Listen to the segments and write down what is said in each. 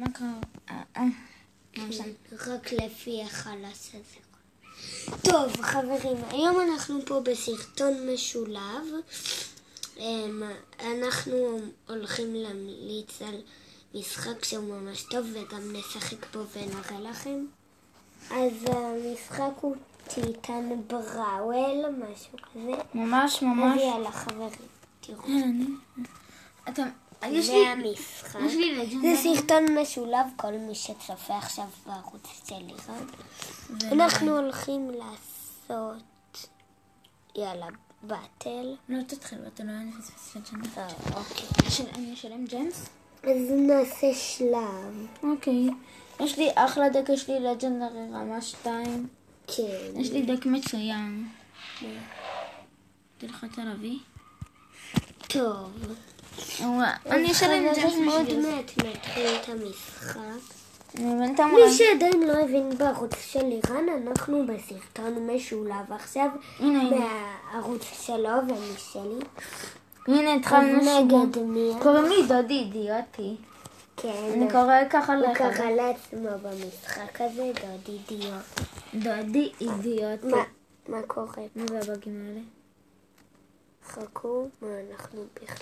מה קרה? רק לפי החלס הזה. טוב, חברים, היום אנחנו פה בסרטון משולב. אנחנו הולכים להמליץ על משחק שהוא ממש טוב וגם נשחק בו ונראה לכם. אז המשחק הוא טיטן בראול, משהו כזה. ממש. אז יאללה חברים, תראו. זה המשחק. זה סרטון משולב, כל מי שצופה עכשיו בערוץ של לירן. אנחנו הולכים לעשות, יאללה, באטל. לא תתחיל באטל, אני פספס את שנה. אוקיי. אני אשלם ג'יימס? אז נעשה שלב. אוקיי. יש לי אחלה דק, יש לי לג'נדרי רמה 2. כן. יש לי דק מצוין. תלחץ על אבי. טוב. אני אשלם ג'יימס חברים, עוד בשביל זה. מעט נתחיל את המשחק. בינתיים מי אולי... שעדיין לא הבין בערוץ של לירן, אנחנו בסרטון משולב עכשיו מהערוץ שלו ומשלי. הנה התחלנו נגד מי? קוראים לי דודי אידיוטי. כן. אני קורא ככה הוא לך. קרא לעצמו במשחק הזה דודי אידיוט. דודי אידיוטי. מה קורה? מה זה הבאגים האלה? חכו, מה אנחנו בכלל?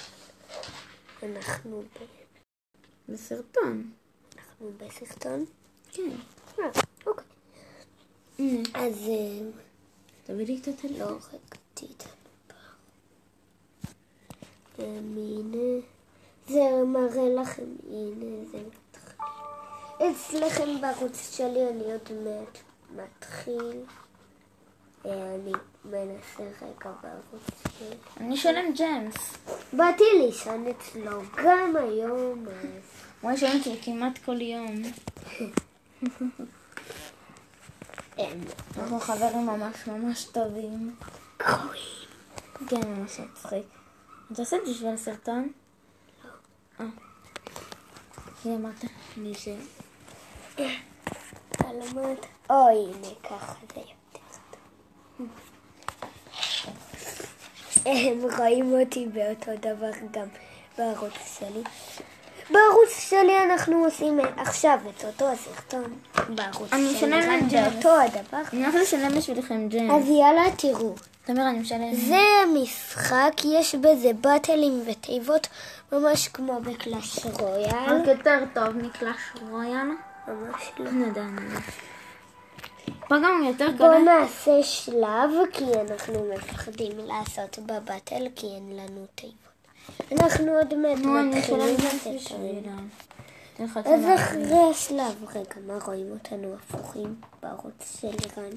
אנחנו זה בסרטון? כן. אוקיי. הנה. אז תביא לי את הטלפון. לא רגעתי את הנה. זה מראה לכם, הנה זה מתחיל. אצלכם בערוץ שלי אני עוד מעט מתחיל. אני מנסה רגע בערוץ שלי. אני אשלם ג'יימס. באתי לישון אצלו גם היום, אז... הוא ישן אצלי כמעט כל יום. אנחנו חברים ממש טובים. גרועים. כן, ממש מצחיק. אתה עושה את זה בשביל הסרטון? לא. זה אמרת לי ש... למד. הנה, ככה זה יותר טוב. הם רואים אותי באותו דבר גם בערוץ שלי. בערוץ שלי אנחנו עושים עכשיו את אותו הסרטון. בערוץ שלי רק זה אותו הדבר. אני הולך לשלם בשבילכם ג'יימס. אז יאללה, תראו. תמיר, אני משלם. זה המשחק, יש בזה באטלים ותיבות, ממש כמו בקלאש רויאל. רק יותר טוב מקלאש רויאל. ממש לא. נדע. פה גם יותר קל. בואו נעשה שלב, כי אנחנו מפחדים לעשות בבטל, כי אין לנו תיבות. אנחנו עוד מעט מתחילים לעשות. אז אחרי השלב, רגע, מה רואים אותנו הפוכים בערוץ של לירן?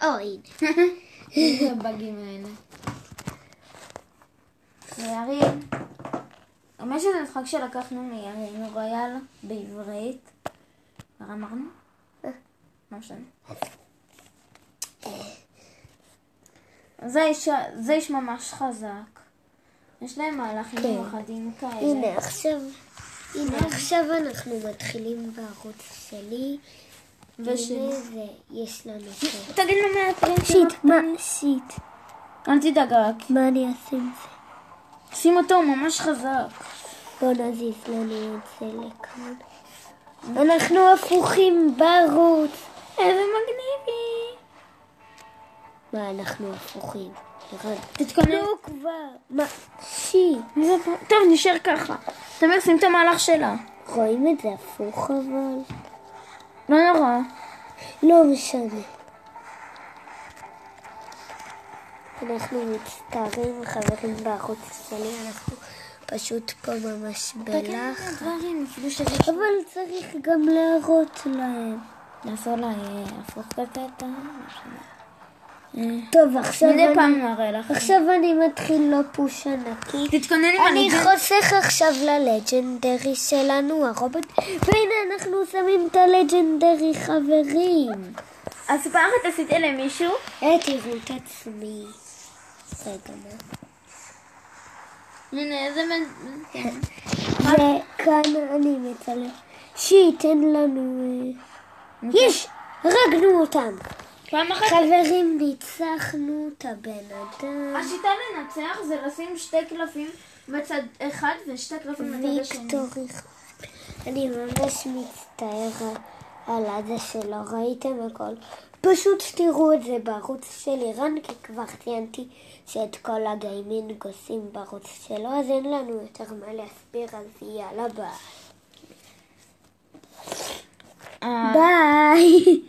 הנה. איזה הבאגים האלה. לירין. יש איזה משחק שלקחנו מירין רויאל בעברית. מה אמרנו? מה משנה? זה איש ממש חזק. יש להם מהלכים מיוחדים כאלה. הנה עכשיו אנחנו מתחילים בערוץ שלי. והנה יש לנו פה. תגיד לו מהפרינט. שיט. אל תדאג רק. מה אני אעשה עם זה? שים אותו, הוא ממש חזק. בוא נזיז לנו את זה לכאן. אנחנו הפוכים בערוץ. איזה מגניבי. מה אנחנו הפוכים? תתכונן. לא כבר. מה? שיט. טוב, נשאר ככה. תמיר, שים את המהלך שלה. רואים את זה הפוך אבל? לא נורא. לא משנה. אנחנו מצטערים חברים בערוץ שלי, אנחנו פשוט פה ממש בלח. אבל צריך גם להראות להם. לעשות לה הפוך קטטה. טוב, עכשיו אני מתחיל לו פוש ענקי. תתכונן עם אני חוסך עכשיו ללג'נדרי שלנו, הרובוט. והנה אנחנו שמים את הלג'נדרי חברים. אז פעם את עשית למישהו? תראו את עצמי. רגע, מה? הנה, איזה וכאן אני מצלם. שייתן לנו... יש! הרגנו אותם. חברים, ניצחנו את הבן אדם. השיטה לנצח זה לשים 2 קלפים בצד אחד ו2 קלפים בצד השני. אני ממש מצטער על זה שלא ראיתם הכל. פשוט תראו את זה בערוץ של אירן, כי כבר ציינתי שאת כל הגיימינג עושים בערוץ שלו, אז אין לנו יותר מה להסביר, אז יאללה ביי. ביי.